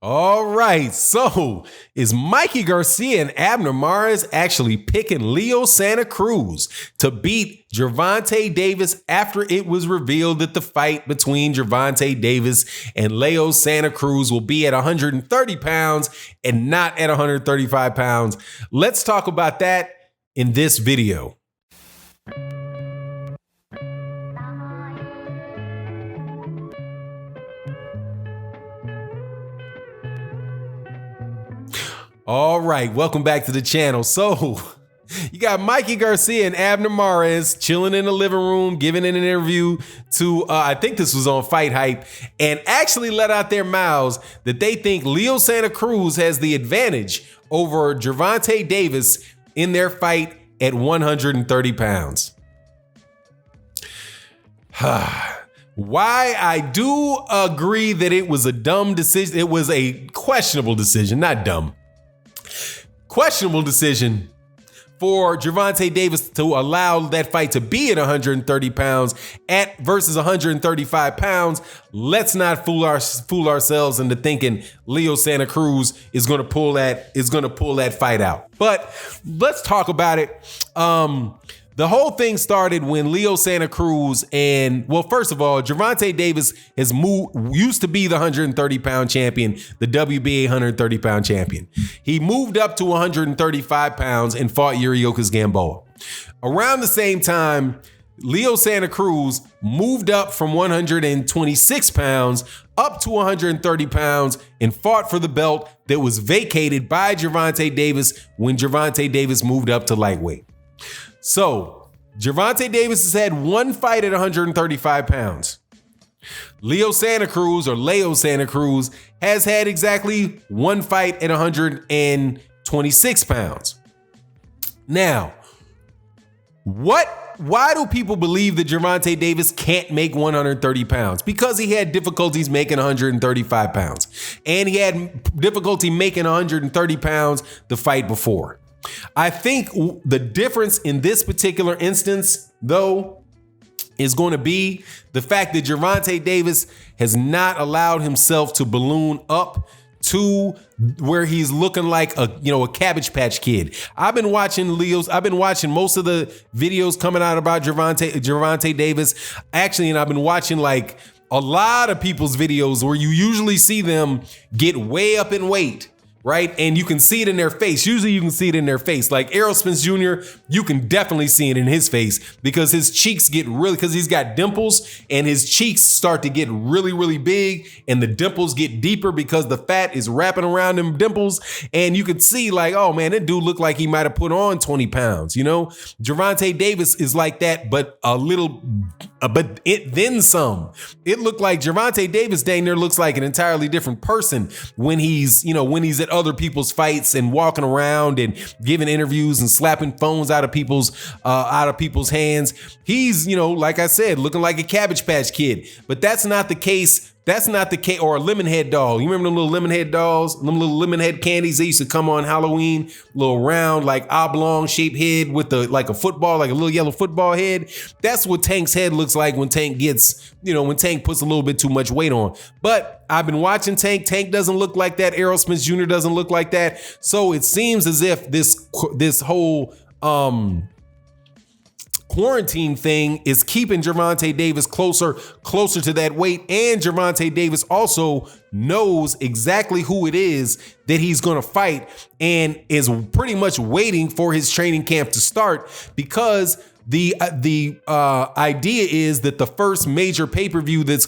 All right, so is Mikey Garcia and Abner Mares actually picking Leo Santa Cruz to beat Gervonta Davis after it was revealed that the fight between Gervonta Davis and Leo Santa Cruz will be at 130 pounds and not at 135 pounds? Let's talk about that in this video. All right, welcome back to the channel. So you got Mikey Garcia and Abner Mares chilling in the living room, giving an interview to, I think this was on Fight Hype, and actually let out their mouths that they think Leo Santa Cruz has the advantage over Gervonta Davis in their fight at 130 pounds. Why I do agree that it was a dumb decision. It was a questionable decision, not dumb. Questionable decision for Gervonta Davis to allow that fight to be at 130 pounds versus 135 pounds. Let's not fool ourselves into thinking Leo Santa Cruz is going to pull that fight out. But let's talk about it. The whole thing started when Leo Santa Cruz first of all, Gervonta Davis used to be the 130-pound champion, the WBA 130-pound champion. He moved up to 135 pounds and fought Yuriorkis Gamboa. Around the same time, Leo Santa Cruz moved up from 126 pounds up to 130 pounds and fought for the belt that was vacated by Gervonta Davis when Gervonta Davis moved up to lightweight. So, Gervonta Davis has had one fight at 135 pounds. Leo Santa Cruz has had exactly one fight at 126 pounds. Now, why do people believe that Gervonta Davis can't make 130 pounds? Because he had difficulties making 135 pounds. And he had difficulty making 130 pounds the fight before. I think the difference in this particular instance, though, is going to be the fact that Gervonta Davis has not allowed himself to balloon up to where he's looking like a Cabbage Patch Kid. I've been watching most of the videos coming out about Gervonta Davis. Actually, and I've been watching like a lot of people's videos where you usually see them get way up in weight. Right? And you can see it in their face. Usually you can see it in their face. Like Errol Spence Jr., you can definitely see it in his face because his cheeks get because he's got dimples and his cheeks start to get really, really big and the dimples get deeper because the fat is wrapping around them dimples. And you can see like, oh man, that dude looked like he might have put on 20 pounds, Gervonta Davis is like that, but then some. It looked like Gervonta Davis dang near looks like an entirely different person when he's at other people's fights and walking around and giving interviews and slapping phones out of people's hands. He's, like I said, looking like a Cabbage Patch Kid. But that's not the case. Or a lemon head doll. You remember them little lemon head dolls? Them little lemon head candies that used to come on Halloween? Little round, like oblong shaped head with like a little yellow football head. That's what Tank's head looks like when Tank when Tank puts a little bit too much weight on. But I've been watching Tank. Tank doesn't look like that. Errol Spence Jr. doesn't look like that. So it seems as if this whole quarantine thing is keeping Gervonta Davis closer to that weight. And Gervonta Davis also knows exactly who it is that he's going to fight and is pretty much waiting for his training camp to start because the idea is that the first pay-per-view that's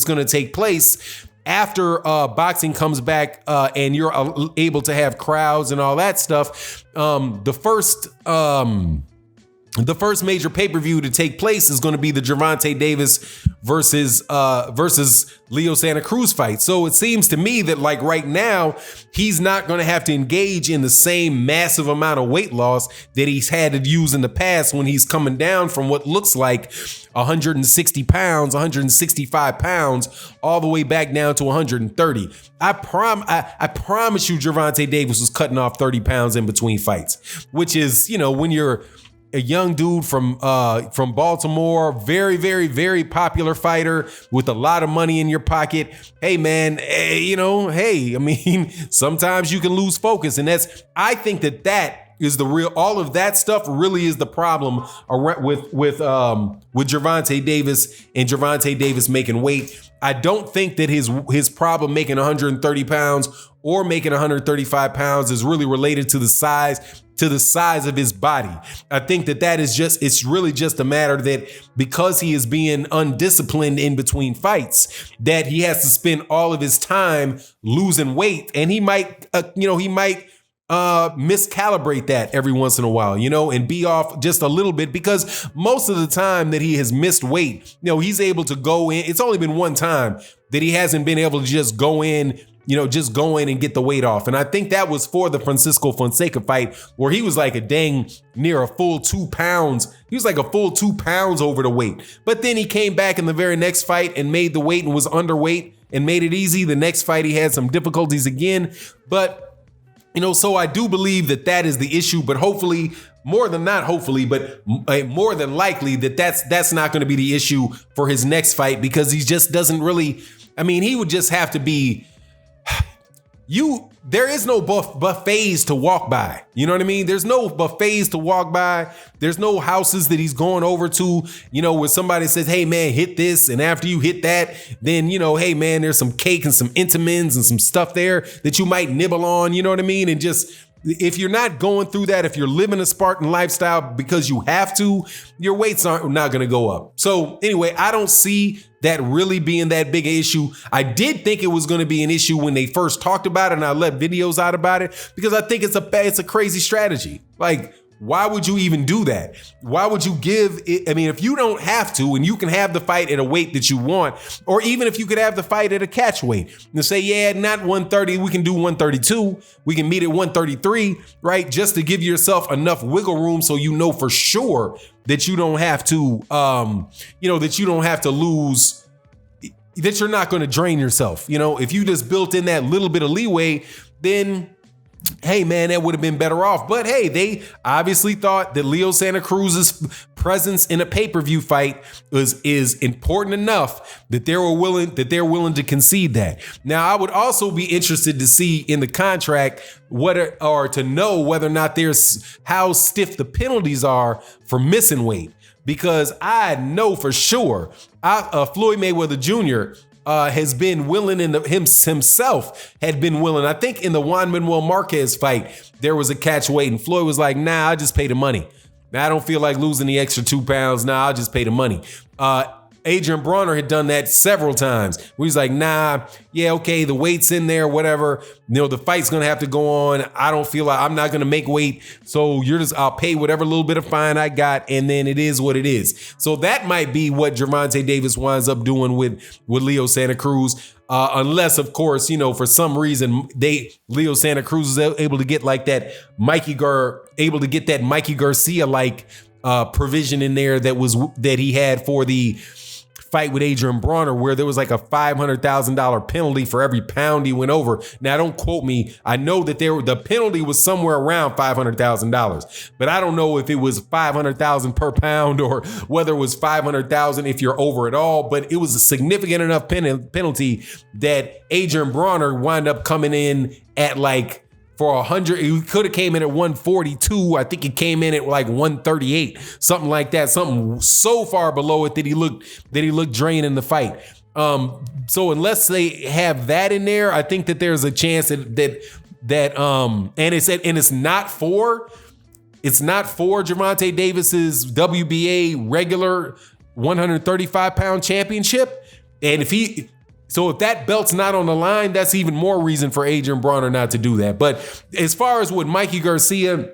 going to take place after boxing comes back and you're able to have crowds and all that stuff, the first major pay-per-view to take place is going to be the Gervonta Davis versus Leo Santa Cruz fight. So it seems to me that like right now, he's not going to have to engage in the same massive amount of weight loss that he's had to use in the past when he's coming down from what looks like 160 pounds, 165 pounds, all the way back down to 130. I promise you Gervonta Davis was cutting off 30 pounds in between fights, which is, when you're a young dude from Baltimore, very, very, very popular fighter with a lot of money in your pocket. Hey, man, I mean, sometimes you can lose focus. And I think that is all of that stuff really is the problem with Gervonta Davis and Gervonta Davis making weight. I don't think that his problem making 130 pounds or making 135 pounds is really related to the size of his body. I think that it's really just a matter that because he is being undisciplined in between fights, that he has to spend all of his time losing weight, and he might miscalibrate that every once in a while, and be off just a little bit, because most of the time that he has missed weight, he's able to go in. It's only been one time that he hasn't been able to just go in and get the weight off. And I think that was for the Francisco Fonseca fight, where he was like near a full 2 pounds. He was like a full 2 pounds over the weight. But then he came back in the very next fight and made the weight and was underweight and made it easy. The next fight, he had some difficulties again. But so I do believe that is the issue, but hopefully, more than likely that's not going to be the issue for his next fight, because he just doesn't really, he would just have to be, there is no buffets to walk by. You know what I mean? There's no buffets to walk by. There's no houses that he's going over to, where somebody says, hey man, hit this. And after you hit that, then, hey man, there's some cake and some Entenmann's and some stuff there that you might nibble on. You know what I mean? And just, if you're not going through that, if you're living a Spartan lifestyle because you have to, your weights are not going to go up. So anyway, I don't see that really being that big an issue. I did think it was going to be an issue when they first talked about it, and I let videos out about it, because I think it's a crazy strategy. Like, why would you even do that? Why would you give it? If you don't have to, and you can have the fight at a weight that you want, or even if you could have the fight at a catch weight and say, yeah, not 130, we can do 132. We can meet at 133, right? Just to give yourself enough wiggle room so for sure that you don't have to, that you don't have to lose, that you're not going to drain yourself. If you just built in that little bit of leeway, then hey man, that would have been better off. But hey, they obviously thought that Leo Santa Cruz's presence in a pay-per-view fight is important enough that they're willing to concede that. Now, I would also be interested to see in the contract to know whether or not how stiff the penalties are for missing weight, because I know for sure Floyd Mayweather Jr. Has been willing, himself had been willing. I think in the Juan Manuel Marquez fight, there was a catch weight, and Floyd was like, nah, I just pay the money. Now, I don't feel like losing the extra 2 pounds. Nah, I'll just pay the money. Adrian Bronner had done that several times. He's like, nah, yeah, okay, the weight's in there, whatever. The fight's gonna have to go on. I don't feel like I'm not gonna make weight. So I'll pay whatever little bit of fine I got, and then it is what it is. So that might be what Gervonta Davis winds up doing with Leo Santa Cruz. Unless, of course, for some reason Leo Santa Cruz is able to get like that Mikey Garcia like provision in there that he had for the fight with Adrian Bronner, where there was like a $500,000 penalty for every pound he went over. Now, don't quote me. I know that the penalty was somewhere around $500,000, but I don't know if it was $500,000 per pound or whether it was $500,000 if you're over it all. But it was a significant enough penalty that Adrian Bronner wound up coming in at like, for 100, he could have came in at 142. I think he came in at like 138, something like that, something so far below it that he looked drained in the fight. So unless they have that in there, I think that there's a chance that it's not for Gervonta Davis's WBA regular 135 pound championship. And if that belt's not on the line, that's even more reason for Adrian Bronner not to do that. But as far as what Mikey Garcia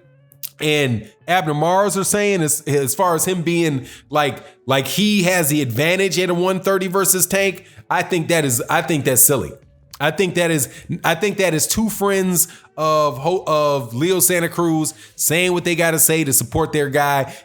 and Abner Mares are saying, as far as him being like he has the advantage at a 130 versus Tank, I think that's silly. I think that is two friends of Leo Santa Cruz saying what they got to say to support their guy.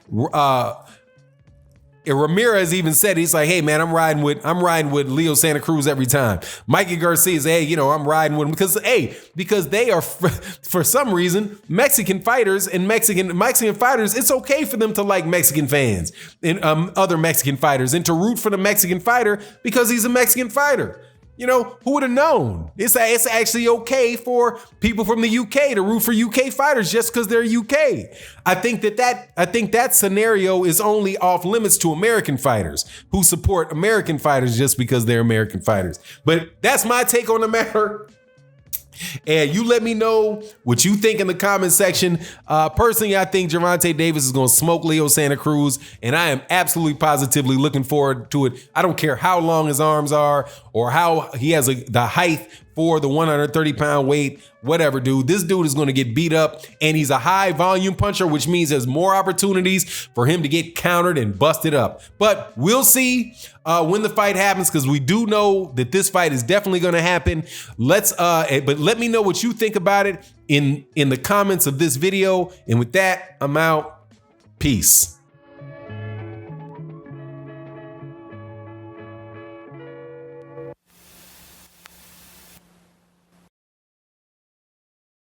Ramirez even said, he's like, hey man, I'm riding with Leo Santa Cruz every time. Mikey Garcia said, hey, I'm riding with him because they are for some reason Mexican fighters and Mexican fighters. It's okay for them to like Mexican fans and other Mexican fighters and to root for the Mexican fighter because he's a Mexican fighter. Who would have known? It's actually okay for people from the UK to root for UK fighters just because they're UK. I think that scenario is only off limits to American fighters who support American fighters just because they're American fighters. But that's my take on the matter. And you let me know what you think in the comment section. Personally, I think Gervonta Davis is going to smoke Leo Santa Cruz, and I am absolutely positively looking forward to it. I don't care how long his arms are or how he has the height for the 130-pound weight, whatever, dude. This dude is going to get beat up, and he's a high volume puncher, which means there's more opportunities for him to get countered and busted up. But we'll see when the fight happens, because we do know that this fight is definitely going to happen. But let me know what you think about it in the comments of this video. And with that, I'm out. Peace.